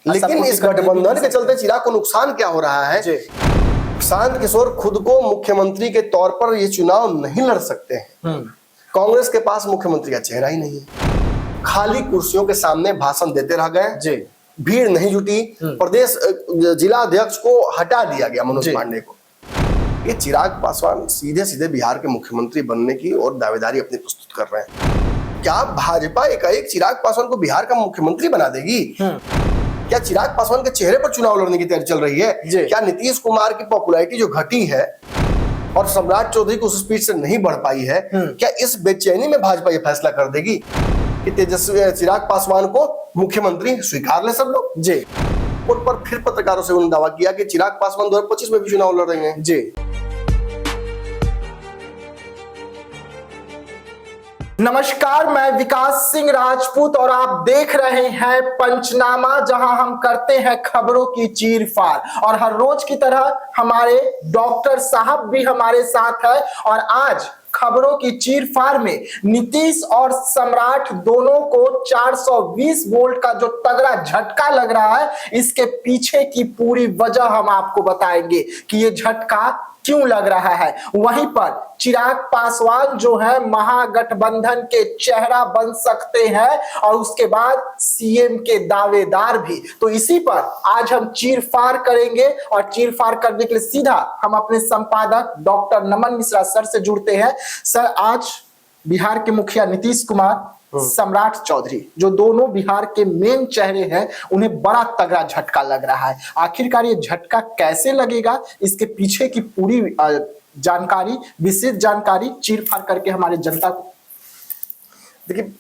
लेकिन इस गठबंधन के चलते चिराग को नुकसान क्या हो रहा है? प्रशांत किशोर खुद को मुख्यमंत्री के तौर पर ये चुनाव नहीं लड़ सकते हैं। कांग्रेस के पास मुख्यमंत्री का चेहरा ही नहीं है, खाली कुर्सियों के सामने भाषण देते रह गए, भीड़ नहीं जुटी, प्रदेश जिला अध्यक्ष को हटा दिया गया मनोज पांडे को। ये चिराग पासवान सीधे सीधे बिहार के मुख्यमंत्री बनने की और दावेदारी अपनी प्रस्तुत कर रहे हैं। क्या भाजपा एकाएक चिराग पासवान को बिहार का मुख्यमंत्री बना देगी? क्या चिराग पासवान के चेहरे पर चुनाव लड़ने की तैयारी चल रही है? क्या नीतीश कुमार की पॉपुलैरिटी जो घटी है और सम्राट चौधरी को उस स्पीड से नहीं बढ़ पाई है, क्या इस बेचैनी में भाजपा ये फैसला कर देगी कि तेजस्वी चिराग पासवान को मुख्यमंत्री स्वीकार ले सब लोग? उन पर फिर पत्रकारों से उन्होंने दावा किया कि चिराग पासवान 2025 में भी चुनाव लड़ रहे हैं। नमस्कार, मैं विकास सिंह राजपूत और आप देख रहे हैं पंचनामा, जहां हम करते हैं खबरों की चीरफाड़। और हर रोज की तरह हमारे डॉक्टर साहब भी हमारे साथ है। और आज खबरों की चीरफाड़ में नीतीश और सम्राट दोनों को 420 वोल्ट का जो तगड़ा झटका लग रहा है, इसके पीछे की पूरी वजह हम आपको बताएंगे कि ये झटका क्यों लग रहा है। वहीं पर चिराग पासवान जो है महागठबंधन के चेहरा बन सकते हैं और उसके बाद सीएम के दावेदार भी। तो इसी पर आज हम चीरफाड़ करेंगे और चीरफाड़ करने के लिए सीधा हम अपने संपादक डॉक्टर नमन मिश्रा सर से जुड़ते हैं। सर, आज बिहार के मुखिया नीतीश कुमार, सम्राट चौधरी, जो दोनों बिहार के मेन चेहरे हैं, उन्हें बड़ा तगड़ा झटका लग रहा है। आखिरकार ये झटका कैसे लगेगा, इसके पीछे की पूरी जानकारी, विशेष जानकारी चीरफाड़ करके हमारे जनता को। देखिए,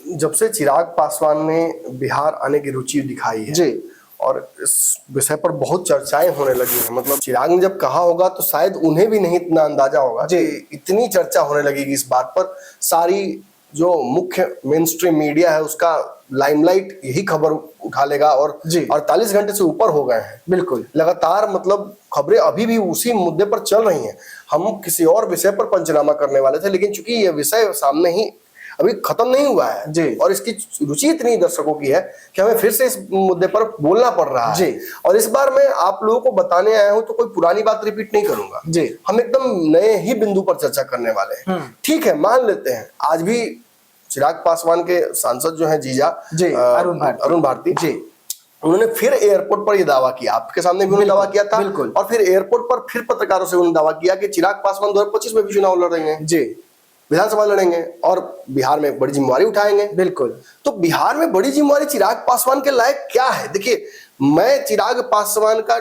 जब से चिराग पासवान ने बिहार आने की रुचि दिखाई है और इस विषय पर बहुत चर्चाएं होने लगी हैं। मतलब चिराग ने जब कहा होगा तो शायद उन्हें भी नहीं इतना अंदाजा होगा कि इतनी चर्चा होने लगेगी इस बात पर। सारी जो मुख्य मेन स्ट्रीम मीडिया है उसका लाइमलाइट यही खबर उठा लेगा और 48 घंटे से ऊपर हो गए हैं। बिल्कुल लगातार, मतलब खबरें अभी भी उसी मुद्दे पर चल रही हैं। हम किसी और विषय पर पंचनामा करने वाले थे, लेकिन चूंकि ये विषय सामने ही अभी खत्म नहीं हुआ है और इसकी रुचि इतनी दर्शकों की है कि हमें फिर से इस मुद्दे पर बोलना पड़ रहा है। और इस बार मैं आप लोगों को बताने आया हूं तो कोई पुरानी बात रिपीट नहीं करूंगा। हम एकदम नए ही बिंदु पर चर्चा करने वाले हैं। ठीक है, मान लेते हैं आज भी चिराग पासवान के सांसद जो हैं जीजा अरुण भारती जी, उन्होंने फिर एयरपोर्ट पर यह दावा किया, आपके सामने भी उन्होंने दावा किया था और फिर एयरपोर्ट पर फिर पत्रकारों से उन्होंने दावा किया कि चिराग पासवान 2025 में भी चुनाव लड़ रहे हैं, विधानसभा लड़ेंगे और बिहार में बड़ी जिम्मेवारी उठाएंगे। बिल्कुल। तो बिहार में बड़ी जिम्मेवारी चिराग पासवान के लायक क्या है? देखिए, मैं चिराग पासवान का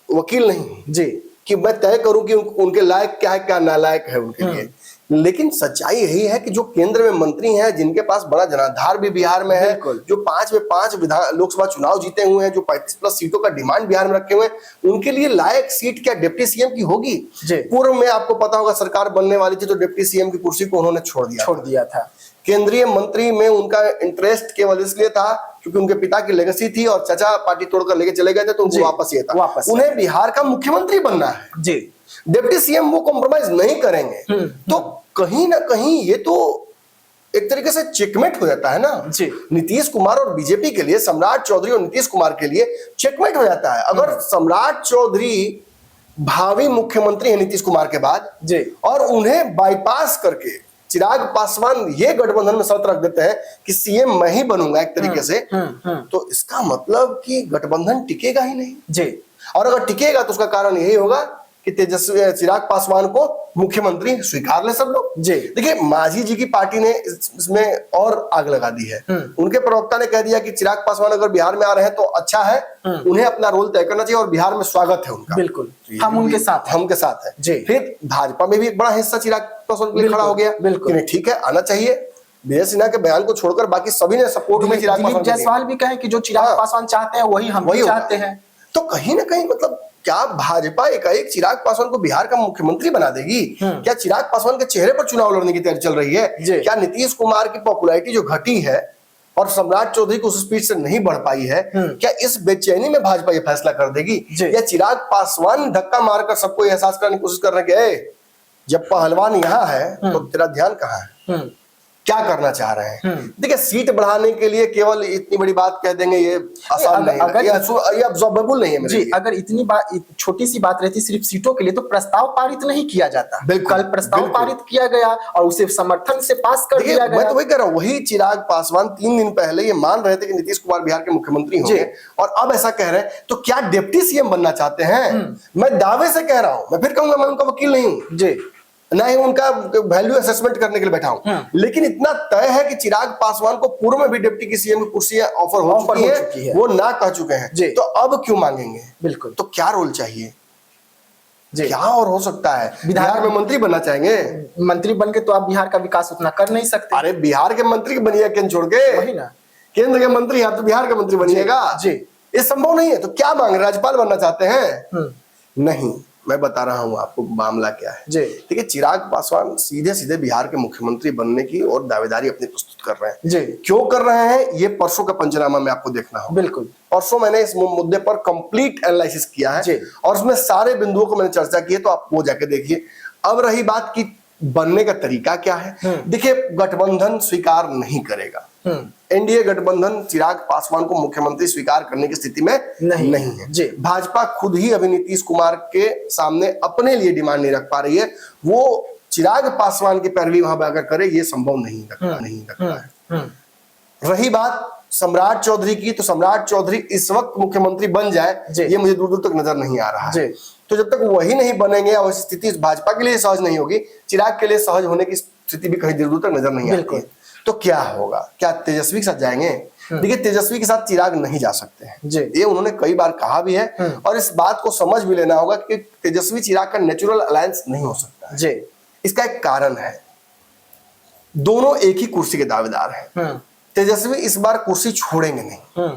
वकील नहीं हूं कि मैं तय करूं कि उनके लायक क्या है, क्या नालायक है उनके लिए। लेकिन सच्चाई यही है कि जो केंद्र में मंत्री हैं, जिनके पास बड़ा जनाधार भी बिहार में है, जो 5 में 5 लोकसभा चुनाव जीते हुए हैं, जो 35+ सीटों का डिमांड बिहार में रखे हुए हैं, उनके लिए लायक सीट क्या डिप्टी सीएम की होगी? पूर्व में आपको पता होगा सरकार बनने वाली थी तो डिप्टी सीएम की कुर्सी को उन्होंने छोड़ दिया था। केंद्रीय मंत्री में उनका इंटरेस्ट केवल इसलिए था क्योंकि उनके पिता की लेगेसी थी और चाचा पार्टी तोड़कर लेके चले गए थे, तो उनको वापस ये था, उन्हें बिहार का मुख्यमंत्री बनना है। डिप्टी सीएम वो कॉम्प्रोमाइज नहीं करेंगे। तो कहीं ना कहीं ये तो एक तरीके से चेकमेट हो जाता है ना नीतीश कुमार और बीजेपी के लिए, सम्राट चौधरी और नीतीश कुमार के लिए चेकमेट हो जाता है। अगर सम्राट चौधरी भावी मुख्यमंत्री है नीतीश कुमार के बाद और उन्हें बाईपास करके चिराग पासवान ये गठबंधन में शर्त रख देते हैं कि सीएम मैं ही बनूंगा एक तरीके से, तो इसका मतलब कि गठबंधन टिकेगा ही नहीं। और अगर टिकेगा तो उसका कारण यही होगा कि तेजस्वी चिराग पासवान को मुख्यमंत्री स्वीकार ले सब लोग। देखिए, मांझी जी की पार्टी ने इसमें और आग लगा दी है। उनके प्रवक्ता ने कह दिया कि चिराग पासवान अगर बिहार में आ रहे हैं तो अच्छा है, उन्हें अपना रोल तय करना चाहिए और बिहार में स्वागत है उनका। बिल्कुल, हम उनके साथ हैं। फिर भाजपा में भी एक बड़ा हिस्सा चिराग पासवान के लिए खड़ा हो गया। बिल्कुल, ठीक है, आना चाहिए। विजय सिन्हा के बयान को छोड़कर बाकी सभी ने सपोर्ट में चिराग पासवान। जायसवाल भी कहे कि जो चिराग पासवान चाहते हैं वही हम चाहते हैं। तो कहीं ना कहीं मतलब क्या भाजपा एकाएक चिराग पासवान को बिहार का मुख्यमंत्री बना देगी? क्या चिराग पासवान के चेहरे पर चुनाव लड़ने की तैयारी चल रही है? क्या नीतीश कुमार की पॉपुलैरिटी जो घटी है और सम्राट चौधरी को उस स्पीड से नहीं बढ़ पाई है, क्या इस बेचैनी में भाजपा ये फैसला कर देगी? या चिराग पासवान धक्का मारकर सबको एहसास कराने की कोशिश कर रहे हैं कि जब पहलवान यहाँ है तो तेरा ध्यान कहाँ है? क्या करना चाह रहे हैं। देखिए, सीट बढ़ाने के लिए केवल इतनी बड़ी बात कह देंगे ये आसान नहीं है, ये अब्जॉर्बेबल नहीं है मेरे लिए। अगर इतनी बात, छोटी सी बात रहती सिर्फ सीटों के लिए, तो प्रस्ताव पारित नहीं किया जाता। कल प्रस्ताव पारित किया गया और उसे समर्थन से पास कर दिया गया। मैं तो वही कह रहा हूँ, वही चिराग पासवान 3 दिन पहले ये मान रहे थे कि नीतीश कुमार बिहार के मुख्यमंत्री होंगे, और अब ऐसा कह रहे हैं। तो क्या डिप्टी सीएम बनना चाहते हैं? मैं दावे से कह रहा हूं, मैं फिर कहूंगा मैं उनका वकील नहीं हूं जी, ना ही उनका वैल्यू असेसमेंट करने के लिए बैठा हूं, लेकिन इतना तय है कि चिराग पासवान को पूर्व में भी डिप्टी की सीएम की कुर्सी ऑफर हो चुकी है, वो ना कह चुके हैं, तो अब क्यों मांगेंगे? बिल्कुल। तो क्या रोल चाहिए, क्या और हो सकता है? बिहार में मंत्री बनना चाहेंगे? मंत्री बन के तो आप बिहार का विकास उतना कर नहीं सकते। अरे बिहार के मंत्री बनिए, केंद्र छोड़ के। वही ना, केंद्र के मंत्री आप तो बिहार का मंत्री बनिएगा जी। ये संभव नहीं है। तो क्या मांग रहे, राज्यपाल बनना चाहते हैं? नहीं, मैं बता रहा हूं आपको मामला क्या है। देखिए, चिराग पासवान सीधे सीधे बिहार के मुख्यमंत्री बनने की और दावेदारी अपनी प्रस्तुत कर रहे हैं। क्यों कर रहे हैं, ये परसों का पंचनामा में आपको देखना होगा। बिल्कुल, परसों मैंने इस मुद्दे पर कंप्लीट एनालिसिस किया है और उसमें सारे बिंदुओं को मैंने चर्चा की है, तो आप वो जाके देखिए। अब रही बात की बनने का तरीका क्या है। देखिए, गठबंधन स्वीकार नहीं करेगा, एनडीए गठबंधन चिराग पासवान को मुख्यमंत्री स्वीकार करने की स्थिति में नहीं है। भाजपा खुद ही अभी नीतीश कुमार के सामने अपने लिए डिमांड नहीं रख पा रही है, वो चिराग पासवान की पैरवी वहां अगर करे, ये संभव नहीं लगता है। रही बात सम्राट चौधरी की, तो सम्राट चौधरी इस वक्त मुख्यमंत्री बन जाए, ये मुझे दूर दूर तक नजर नहीं आ रहा है। तो जब तक वही नहीं बनेंगे और स्थिति भाजपा के लिए सहज नहीं होगी, चिराग के लिए सहज होने की स्थिति भी कहीं दूर दूर तक नजर नहीं आती है। तो क्या होगा, क्या तेजस्वी के साथ जाएंगे? देखिए, तेजस्वी के साथ चिराग नहीं जा सकते हैं, ये उन्होंने कई बार कहा भी है, और इस बात को समझ भी लेना होगा कि तेजस्वी चिराग का नेचुरल अलायंस नहीं हो सकता है। इसका एक कारण है, दोनों एक ही कुर्सी के दावेदार हैं। तेजस्वी इस बार कुर्सी छोड़ेंगे नहीं।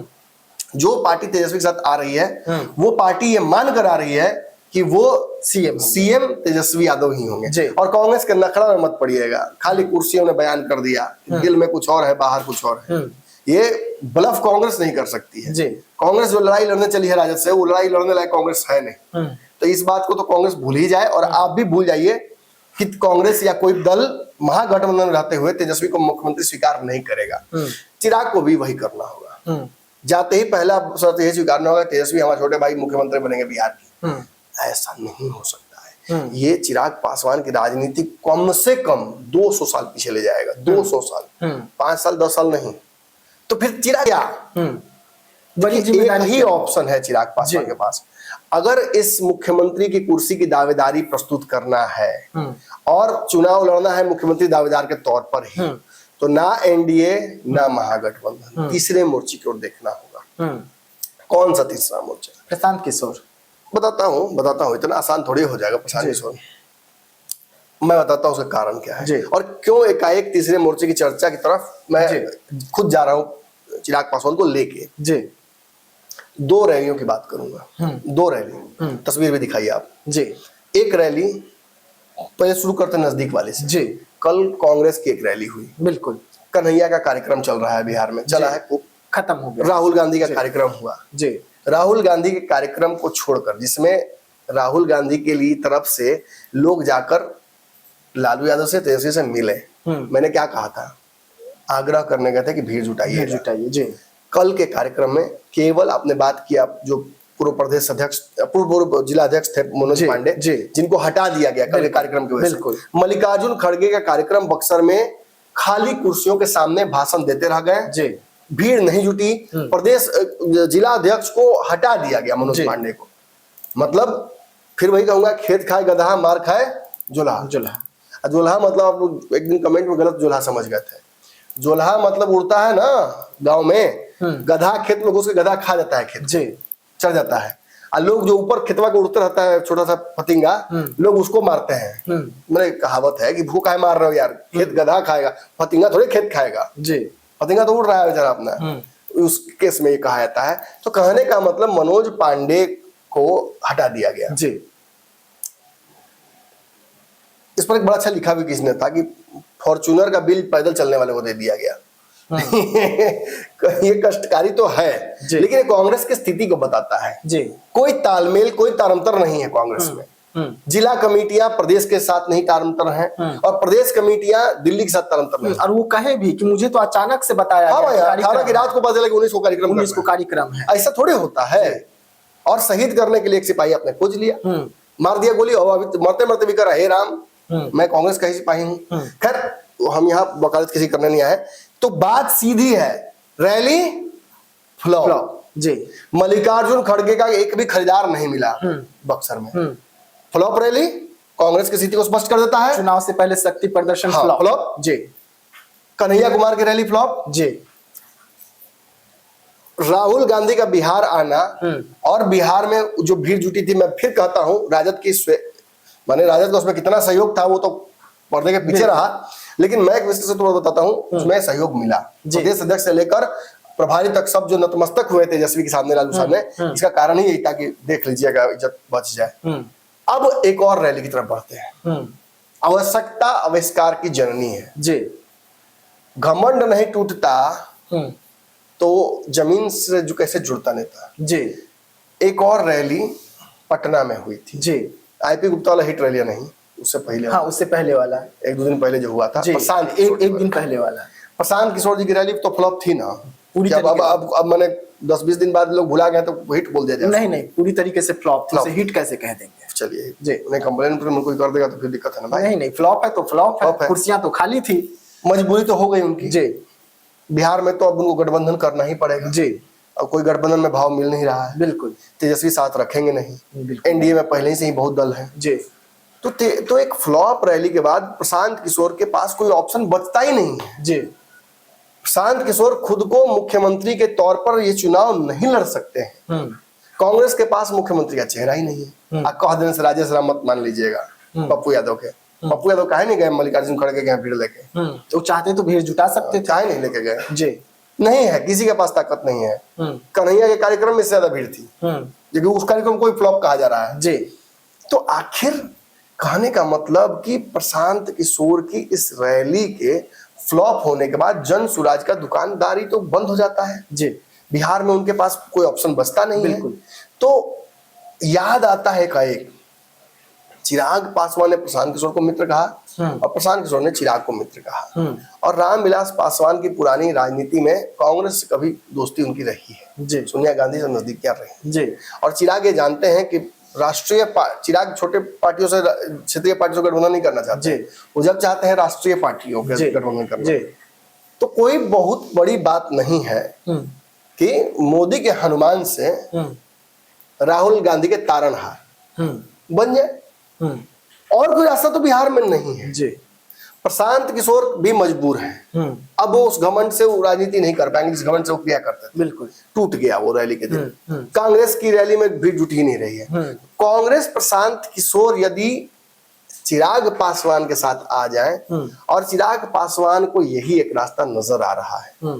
जो पार्टी तेजस्वी के साथ आ रही है, वो पार्टी ये मान कर आ रही है कि वो सीएम तेजस्वी यादव ही होंगे। और कांग्रेस के नखरा में मत पड़िएगा, खाली कुर्सियों ने बयान कर दिया, दिल में कुछ और है, बाहर कुछ और है। ये ब्लफ कांग्रेस नहीं कर सकती है। कांग्रेस जो लड़ाई लड़ने चली है राजद से, वो लड़ाई लड़ने लायक कांग्रेस है नहीं। तो इस बात को तो कांग्रेस भूल ही जाए, और आप भी भूल जाइए कि कांग्रेस या कोई दल महागठबंधन में रहते हुए तेजस्वी को मुख्यमंत्री स्वीकार नहीं करेगा। चिराग को भी वही करना होगा। जाते ही पहला शर्त यही स्वीकारना होगा, तेजस्वी हमारे छोटे भाई मुख्यमंत्री बनेंगे बिहार की। ऐसा नहीं हो सकता है। ये चिराग पासवान की राजनीति कम से कम 200 साल पीछे ले जाएगा। 200 साल, 5 साल 10 साल नहीं। तो फिर चिराग क्या, एक ही ऑप्शन है चिराग पासवान के पास। अगर इस मुख्यमंत्री की कुर्सी की दावेदारी प्रस्तुत करना है और चुनाव लड़ना है मुख्यमंत्री दावेदार के तौर पर ही, तो ना एनडीए ना महागठबंधन, तीसरे मोर्चे की ओर देखना होगा। कौन सा तीसरा मोर्चा? प्रशांत किशोर। बताता हूँ, इतना आसान थोड़ी हो जाएगा प्रशांत किशोर। मैं बताता हूँ उसका कारण क्या है और क्यों एकाएक तीसरे मोर्चे की चर्चा की तरफ मैं खुद जा रहा हूँ चिराग पासवान को लेके। 2 रैलियों की बात करूंगा, 2 रैली, तस्वीर भी दिखाइए आप। एक रैली पहले शुरू करते नजदीक वाले से। कल कांग्रेस की एक रैली हुई, बिल्कुल कन्हैया का कार्यक्रम चल रहा है बिहार में, चला है, खूब खत्म हो गया। राहुल गांधी का कार्यक्रम हुआ। राहुल गांधी के कार्यक्रम को छोड़कर, जिसमें राहुल गांधी के लिए तरफ से लोग जाकर लालू यादव से, तेजस्वी से मिले, मैंने क्या कहा था, आग्रह करने गए थे कि भीड़ जुटाइए। कल के कार्यक्रम में केवल आपने बात किया, जो पूर्व प्रदेश अध्यक्ष, पूर्व जिला अध्यक्ष थे मनोज पांडे, जिनको हटा दिया गया कल के कार्यक्रम की वजह से। मल्लिकार्जुन खड़गे का कार्यक्रम बक्सर में खाली कुर्सियों के सामने भाषण देते रह गए, भीड़ नहीं जुटी। प्रदेश जिला अध्यक्ष को हटा दिया गया, मनोज पांडे को। मतलब फिर वही कहूंगा, खेत खाए गधा, मार खाए जोल्हा। जोल्हा मतलब आप लोग एक दिन कमेंट में गलत जोल्हा समझ गए थे। जोल्हा मतलब उड़ता है ना गांव में, गधा खेत में घुस के गधा खा जाता है, खेत चढ़ जाता है। और लोग जो ऊपर खेतवा के उड़ते रहता है, छोटा सा पतिंगा, लोग उसको मारते हैं। मेरे कहावत है कि भूखा है मार रहे हो यार, खेत गधा खाएगा, पतिंगा थोड़ी खेत खाएगा। पतिंगा तो उड़ रहा है बेचारा अपना। उस केस में ये कहा जाता है। तो कहने का मतलब मनोज पांडे को हटा दिया गया। इस पर एक बड़ा अच्छा लिखा भी किसने था कि फॉर्च्यूनर का बिल पैदल चलने वाले को दे दिया गया। ये कष्टकारी तो है, लेकिन कांग्रेस की स्थिति को बताता है। कोई तालमेल, कोई तारतम्य नहीं है कांग्रेस में। जिला कमेटियां प्रदेश के साथ नहीं तारतम्य हैं और प्रदेश कमेटियां दिल्ली के साथ तारतम्य हैं। और वो कहे भी कि मुझे तो अचानक से बताया हाँ भाई, गया 18 की रात को पता चला कि 19 को कार्यक्रम 19 को कार्यक्रम है। ऐसा थोड़ी होता है। और शहीद करने के लिए एक सिपाही आपने खोज लिया, मार दिया गोली, और अभी मरते मरते भी कर रहा है, हे राम मैं कांग्रेस का ही सिपाही हूँ। खैर हम यहाँ वकालत किसी करने नहीं आए। तो बात सीधी है, रैली फ्लॉप जी। मल्लिकार्जुन खड़गे का एक भी खरीदार नहीं मिला बक्सर में। फ्लॉप रैली कांग्रेस की स्थिति को स्पष्ट कर देता है। चुनाव से पहले शक्ति प्रदर्शन फ्लॉप जी। कन्हैया कुमार की रैली फ्लॉप जी। राहुल गांधी का बिहार आना और बिहार में जो भीड़ जुटी थी, मैं फिर कहता हूं राजद की माने राजद का उसमें कितना सहयोग था वो तो पर्दे के पीछे रहा, लेकिन मैं एक विशेष तौर पर बताता हूं उसमें सहयोग मिला। प्रदेश अध्यक्ष से लेकर प्रभारी तक सब जो नतमस्तक हुए तेजस्वी के सामने, लालू सामने, इसका कारण ही यही था कि देख लीजिएगा इज्जत बच जाए। अब एक और रैली की तरफ बढ़ते हैं। आवश्यकता आविष्कार की जननी है जी। घमंड नहीं टूटता तो जमीन से जो कैसे जुड़ता नेता जी। एक और रैली पटना में हुई थी जी। आईपी गुप्ता वाला हिट रैली नहीं, उससे पहले, हाँ उससे पहले वाला एक दो दिन पहले जो हुआ था प्रशांत, एक दिन पहले वाला प्रशांत किशोर जी की रैली तो फ्लॉप थी ना पूरी। अब मैंने 10-20 दिन बाद लोग भुला गए तो हिट बोल दिया जाए। नहीं पूरी तरीके से फ्लॉप थी, उसे हिट कैसे कह देंगे। चलिए जी, उन्हें कंप्लेन पर कोई कर देगा तो फिर दिक्कत है ना भाई। नहीं फ्लॉप है तो फ्लॉप है, कुर्सियां तो खाली थी, मजबूरी तो हो गई उनकी जी। बिहार में तो अब उनको गठबंधन करना ही पड़ेगा जी। अब कोई गठबंधन में भाव मिल नहीं रहा है, बिल्कुल तेजस्वी साथ रखेंगे नहीं, एनडीए में पहले से ही बहुत दल है जी। तो एक फ्लॉप रैली के बाद प्रशांत किशोर के पास कोई ऑप्शन बचता ही नहीं है जी। प्रशांत किशोर खुद को मुख्यमंत्री के तौर पर ये चुनाव नहीं लड़ सकते हैं। कांग्रेस के पास मुख्यमंत्री का चेहरा ही नहीं है। आप कह देने से राजेश राम मत मान लीजिएगा, पप्पू यादव के, पप्पू यादव काहे नहीं गए मल्लिकार्जुन खड़गे के भीड़ लेके? तो चाहते तो भीड़ जुटा सकते थे, काहे नहीं लेके गए जी? नहीं है, किसी के पास ताकत नहीं है। कन्हैया के कार्यक्रम में ज्यादा भीड़ थी, क्योंकि उस कार्यक्रम को फ्लॉप कहा जा रहा है जी। तो आखिर कहने का मतलब कि प्रशांत किशोर की इस रैली के फ्लॉप होने के बाद जन सुराज का दुकानदारी तो बंद हो जाता है जी। बिहार में उनके पास कोई ऑप्शन बचता नहीं है। तो याद आता है का एक चिराग पासवान ने प्रशांत किशोर को मित्र कहा और प्रशांत किशोर ने चिराग को मित्र कहा। और रामविलास पासवान की पुरानी राजनीति में कांग्रेस से कभी दोस्ती उनकी रही है जी। सोनिया गांधी से नजदीकियां रही जी। और चिराग ये जानते हैं कि चिराग छोटे पार्टियों से, क्षेत्रीय पार्टियों से गठबंधन नहीं करना चाहते, वो जब चाहते हैं राष्ट्रीय पार्टियों के गठबंधन करना। तो कोई बहुत बड़ी बात नहीं है कि मोदी के हनुमान से राहुल गांधी के तारणहार बन जाए, और कोई रास्ता तो बिहार में नहीं है जी। प्रशांत किशोर भी मजबूर हैं। अब वो उस घमंड से वो राजनीति नहीं कर पाएंगे जिस घमंड से वो किया करते थे। बिल्कुल टूट गया वो रैली के दिन। कांग्रेस की रैली में भीड़ जुट ही नहीं रही है। कांग्रेस प्रशांत किशोर यदि चिराग पासवान के साथ आ जाए, और चिराग पासवान को यही एक रास्ता नजर आ रहा है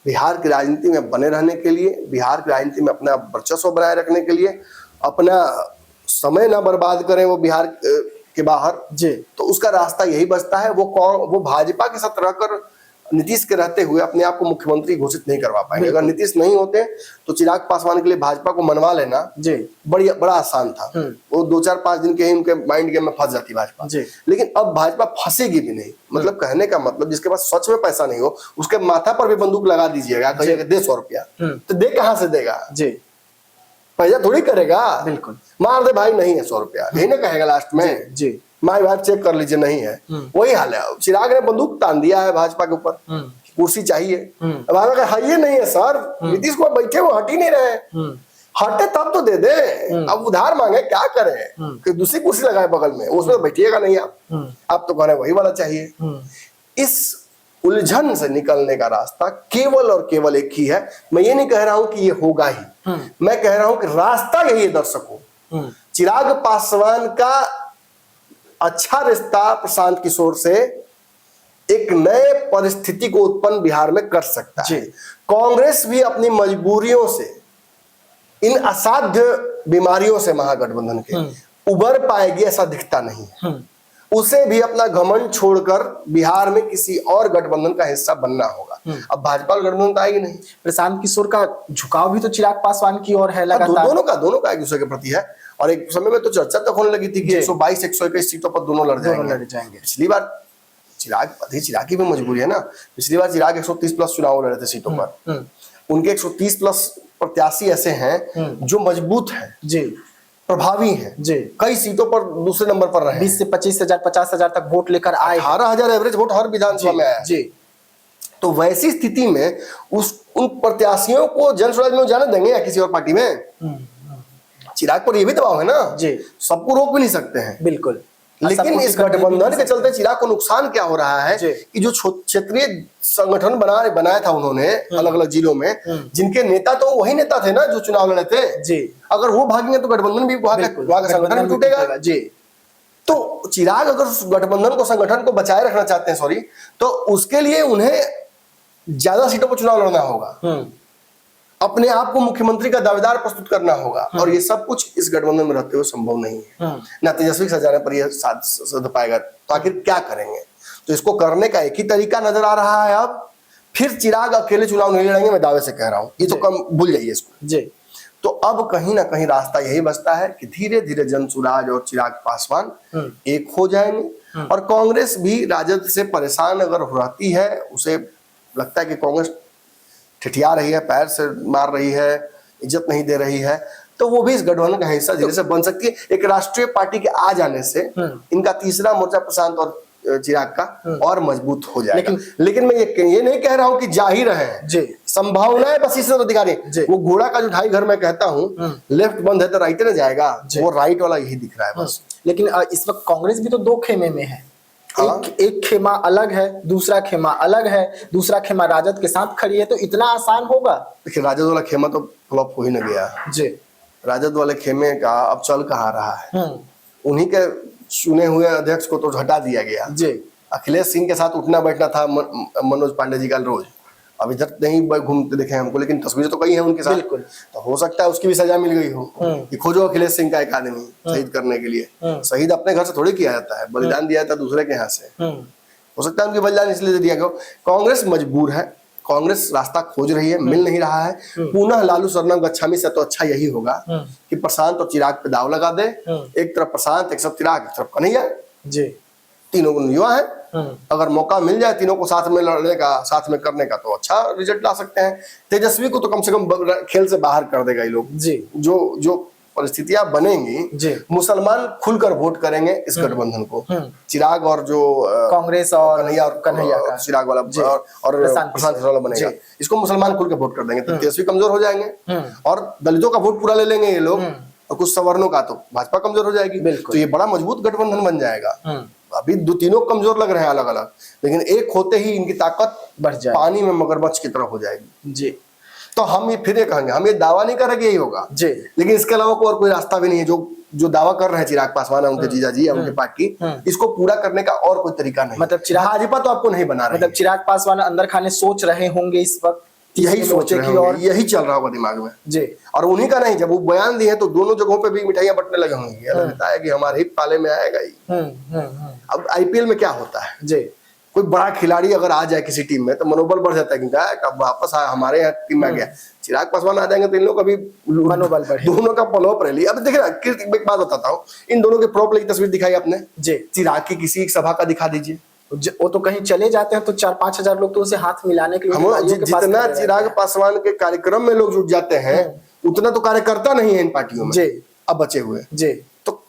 बिहार की राजनीति में बने रहने के लिए, बिहार की राजनीति में अपना वर्चस्व बनाए रखने के लिए, अपना समय ना बर्बाद करें वो बिहार के बाहर जी। तो उसका रास्ता यही बचता है, वो भाजपा के साथ रहकर नीतीश के रहते हुए अपने आप को मुख्यमंत्री घोषित नहीं करवा पाएंगे। अगर नीतीश नहीं होते तो चिराग पासवान के लिए भाजपा को मनवा लेना जी बड़ा आसान था। वो 2-4-5 दिन के ही उनके माइंड गेम में फंस जाती भाजपा जी। लेकिन अब भाजपा फंसेगी भी नहीं। मतलब कहने का मतलब जिसके पास सच में पैसा नहीं हो उसके माथा पर भी बंदूक लगा दीजिएगा, कहिएगा दे 100 रुपया, तो दे कहां से देगा जी? पैसा थोड़ी करेगा, बिल्कुल मार दे भाई नहीं है 100 रुपया, यही ना कहेगा लास्ट में जी। माई बाप चेक कर लीजिए नहीं है, वही हाल है। चिराग ने बंदूक तान दिया है भाजपा के ऊपर, कुर्सी चाहिए। अब आगे ये नहीं है सर, नीतीश कुमार बैठे वो हट ही नहीं रहे, हटे तब तो दे दे। अब उधार मांगे क्या करें कि दूसरी कुर्सी लगाए बगल में, उसमें बैठिएगा नहीं आप तो कह रहे वही वाला चाहिए। इस उलझन से निकलने का रास्ता केवल और केवल एक ही है। मैं ये नहीं कह रहा हूं कि ये होगा ही, मैं कह रहा हूं कि रास्ता यही है दर्शकों। चिराग पासवान का अच्छा रिश्ता प्रशांत किशोर से एक नए परिस्थिति को उत्पन्न बिहार में कर सकता है। कांग्रेस भी अपनी मजबूरियों से, इन असाध्य बीमारियों से महागठबंधन के उबर पाएगी ऐसा दिखता नहीं है। उसे भी अपना घमंड छोड़कर बिहार में किसी और गठबंधन का हिस्सा बनना होगा। अब भाजपा गठबंधन तो आएगी नहीं। प्रशांत किशोर का झुकाव भी तो चिराग पासवान की ओर है लगातार। दोनों का एक दूसरे के प्रति है। और एक समय में तो चर्चा तक होने लगी थी कि 122 121 सीटों पर दोनों लड़ जाएंगे। पिछली बार चिराग की भी मजबूरी है ना, पिछली बार चिराग 130 प्लस चुनाव लड़ रहे थे सीटों पर, उनके 130 प्लस प्रत्याशी ऐसे हैं जो मजबूत हैं जी, प्रभावी हैं जी, कई सीटों पर दूसरे नंबर पर रहे, 20 से 25,000 50,000 तक वोट लेकर आए, 18,000 एवरेज वोट हर विधानसभा में आया जी। तो वैसी स्थिति में उन प्रत्याशियों को जन स्वराज में जाने देंगे या किसी और पार्टी में? चिराग पर ये भी दबाव है ना जी, सबको रोक भी नहीं सकते हैं बिल्कुल। लेकिन इस गठबंधन के चलते चिराग को नुकसान क्या हो रहा है कि जो क्षेत्रीय संगठन बनाया था उन्होंने अलग अलग जिलों में, जिनके नेता तो वही नेता थे ना जो चुनाव लड़े थे जी, अगर वो भागेंगे तो गठबंधन भी वहां का संगठन भी टूटेगा जी। तो चिराग अगर गठबंधन को संगठन को बचाए रखना चाहते हैं तो उसके लिए उन्हें ज्यादा सीटों पर चुनाव लड़ना होगा, अपने आप को मुख्यमंत्री का दावेदार प्रस्तुत करना होगा, और ये सब कुछ इस गठबंधन में रहते हुए संभव नहीं है। ना तेजस्वी सजाने पर यह साध पाएगा, तो आखिर क्या करेंगे? तो इसको करने का एक ही तरीका नजर आ रहा है अब, फिर चिराग अकेले चुनाव नहीं लड़ेंगे, मैं दावे से कह रहा हूं, ये तो कम भूल जाइए इसको जी। तो अब कहीं ना कहीं रास्ता यही बचता है कि धीरे धीरे जनसुराज और चिराग पासवान एक हो जाएंगे, और कांग्रेस भी राजद से परेशान अगर रहती है, उसे लगता है कि कांग्रेस ठिठिया रही है, पैर से मार रही है, इज्जत नहीं दे रही है, तो वो भी इस गठबंधन का हिस्सा धीरे से बन सकती है। एक राष्ट्रीय पार्टी के आ जाने से इनका तीसरा मोर्चा प्रशांत और चिराग का और मजबूत हो जाएगा। लेकिन मैं ये नहीं कह रहा हूं कि जा ही रहे जी, संभावनाएं बस इस अधिकारी, वो घोड़ा का जो ढाई घर मैं कहता हूं, लेफ्ट बंद है तो राइट में जाएगा, वो राइट वाला यही दिख रहा है बस। लेकिन इस वक्त कांग्रेस भी तो दो खेमे में है, एक खेमा अलग है, दूसरा खेमा अलग है, दूसरा खेमा राजद के साथ खड़ी है, तो इतना आसान होगा? देखिए राजद वाला खेमा तो फ्लॉप हो ही न गया जी, राजद वाले खेमे का अब चल कहाँ रहा है, उन्हीं के चुने हुए अध्यक्ष को तो हटा दिया गया जी। अखिलेश सिंह के साथ उठना बैठना था मनोज पांडे जी का रोज, अब इधर नहीं घूमते देखे हमको, लेकिन तस्वीरें तो कई हैं उनके साथ, तो हो सकता है उसकी भी सजा मिल गई हो कि खोजो अखिलेश सिंह का एक आदमी शहीद करने के लिए। शहीद अपने घर से थोड़ी किया जाता है, बलिदान दिया जाता है दूसरे के यहाँ से, हो सकता है उनकी बलिदान इसलिए दे दिया गया। कांग्रेस मजबूर है, कांग्रेस रास्ता खोज रही है, मिल नहीं रहा है। पुनः लालू शरणम गच्छामी से तो अच्छा यही होगा कि प्रशांत और चिराग पे दाव लगा दे, एक तरफ प्रशांत, एक तरफ चिराग, एक तरफ कन्हैया जी, तीनों को युवा है, अगर मौका मिल जाए तीनों को साथ में लड़ने का, साथ में करने का, तो अच्छा रिजल्ट ला सकते हैं। तेजस्वी को तो कम से कम खेल से बाहर कर देगा ये लोग जी, जो परिस्थितियां बनेंगी, मुसलमान खुलकर वोट करेंगे इस गठबंधन को, चिराग और जो कांग्रेस और कन्हैया का चिराग वाला और प्रशांत वाला बनेगा, इसको मुसलमान खुल के वोट कर देंगे, तो तेजस्वी कमजोर हो जाएंगे, और दलितों का वोट पूरा ले लेंगे ये लोग, और कुछ सवर्णों का तो भाजपा कमजोर हो जाएगी, तो ये बड़ा मजबूत गठबंधन बन जाएगा। अभी तीनों कमजोर लग रहे हैं अलग अलग, लेकिन एक होते ही इनकी ताकत बढ़ जाए, पानी में मगरमच्छ की तरह हो जाएगी जी। तो हम ये फिर कहेंगे, हम ये दावा नहीं कर रहे कि यही होगा जी, लेकिन इसके अलावा और कोई रास्ता भी नहीं है। जो दावा कर रहे हैं चिराग पासवान, उनके जीजा जी, उनके पार्टी, इसको पूरा करने का और कोई तरीका नहीं। मतलब भाजपा तो आपको नहीं बना रही, मतलब चिराग पासवान अंदर खाने सोच रहे होंगे इस वक्त, यही सोचे की और यही चल रहा होगा दिमाग में जी। और उन्हीं का नहीं, जब वो बयान दिए तो दोनों जगहों पे भी मिठाइयां बंटने लगे होंगे, लगता है कि हमारे ही पाले में आएगा ही। अब आईपीएल में क्या होता है जी, कोई बड़ा खिलाड़ी अगर आ जाए किसी टीम में तो मनोबल बढ़ जाता है कि कब वापस आया हमारे यहाँ टीम में आ गया। चिराग पासवान आ जाएंगे तो इन लोगों का भी मनोबल बढ़ेगा, दोनों का पलोप रैली। अब देखिए ना, एक बात बताता हूँ, इन दोनों के प्रोप की तस्वीर दिखाई आपने जी, चिराग की किसी एक सभा का दिखा दीजिए, वो तो कहीं चले जाते हैं तो 4-5 हजार लोग तो उसे हाथ मिलाने के लिए, जितना चिराग पासवान के कार्यक्रम में लोग जुट जाते हैं उतना तो कार्यकर्ता नहीं है इन पार्टियों में जी, अब बचे हुए जी। तो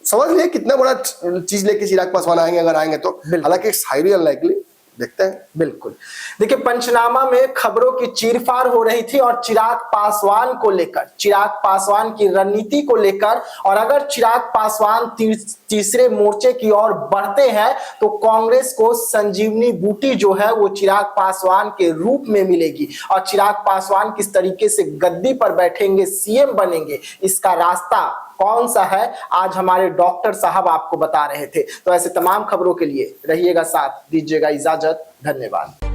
समझ लिए कितना बड़ा चीज लेके चिराग पासवान आएंगे, अगर आएंगे तो, हालांकि हाईली अनलाइकली, देखते हैं। बिल्कुल, देखिए पंचनामा में खबरों की चीरफाड़ हो रही थी, और चिराग पासवान को लेकर, चिराग पासवान की रणनीति को लेकर, और अगर चिराग पासवान तीसरे मोर्चे की ओर बढ़ते हैं तो कांग्रेस को संजीवनी बूटी जो है वो चिराग पासवान के रूप में मिलेगी, और चिराग पासवान किस तरीके से गद्दी पर बैठेंगे, सीएम बनेंगे, इसका रास्ता कौन सा है, आज हमारे डॉक्टर साहब आपको बता रहे थे। तो ऐसे तमाम खबरों के लिए रहिएगा साथ, दीजिएगा इजाजत, धन्यवाद।